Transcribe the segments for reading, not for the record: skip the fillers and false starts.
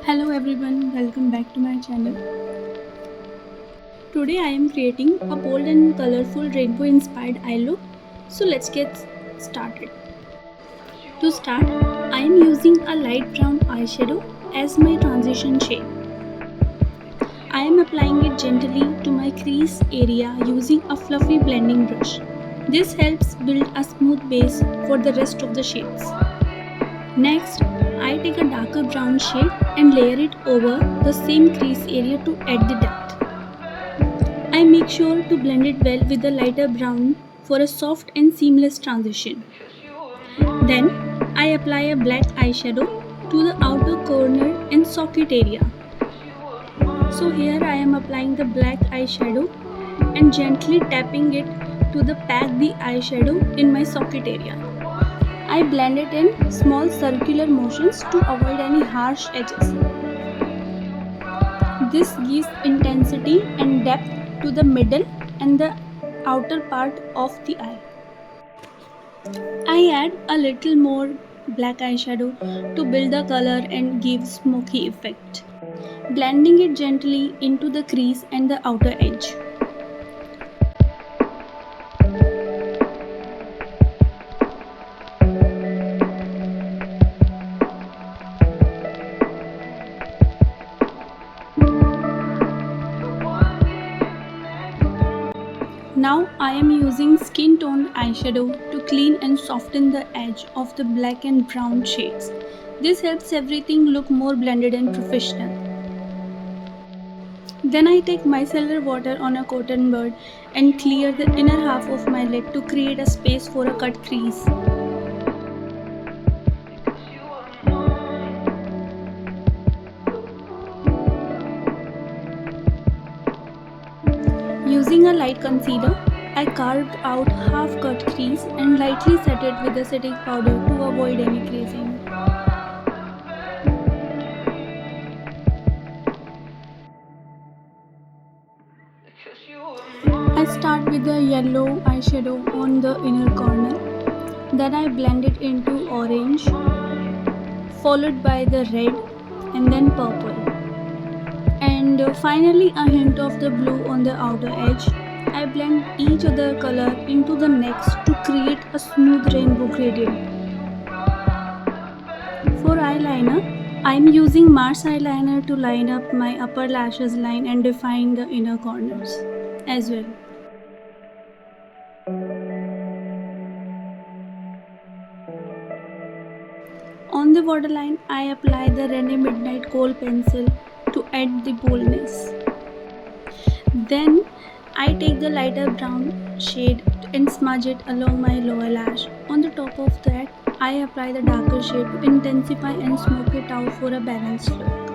Hello everyone, welcome back to my channel. Today I am creating a bold and colorful rainbow inspired eye look. So let's get started. To start, I am using a light brown eyeshadow as my transition shade. I am applying it gently to my crease area using a fluffy blending brush. This helps build a smooth base for the rest of the shades. Next, I take a darker brown shade and layer it over the same crease area to add the depth. I make sure to blend it well with the lighter brown for a soft and seamless transition. Then, I apply a black eyeshadow to the outer corner and socket area. So here I am applying the black eyeshadow and gently tapping it to the pack the eyeshadow in my socket area. I blend it in small circular motions to avoid any harsh edges. This gives intensity and depth to the middle and the outer part of the eye. I add a little more black eyeshadow to build the color and give smoky effect, blending it gently into the crease and the outer edge. Now I am using skin toned eyeshadow to clean and soften the edge of the black and brown shades. This helps everything look more blended and professional. Then I take micellar water on a cotton bud and clear the inner half of my lid to create a space for a cut crease. Using a light concealer, I carved out half cut crease and lightly set it with the setting powder to avoid any creasing. I start with the yellow eyeshadow on the inner corner. Then I blend it into orange, followed by the red and then purple. And finally a hint of the blue on the outer edge. I blend each other color into the next to create a smooth rainbow gradient. For eyeliner, I am using Mars eyeliner to line up my upper lashes line and define the inner corners as well. On the waterline, I apply the Rene Midnight Kohl pencil to add the boldness. Then I take the lighter brown shade and smudge it along my lower lash. On the top of that, I apply the darker shade to intensify and smoke it out for a balanced look.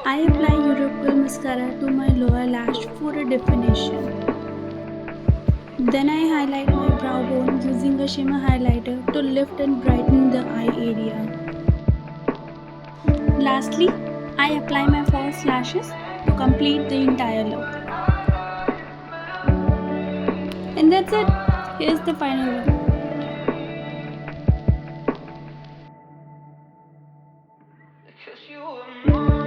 I apply European mascara to my lower lash for a definition. Then I highlight my brow bone using a shimmer highlighter to lift and brighten the eye area. Lastly, I apply my false lashes to complete the entire look. And that's it. Here's the final look. Because you were mine.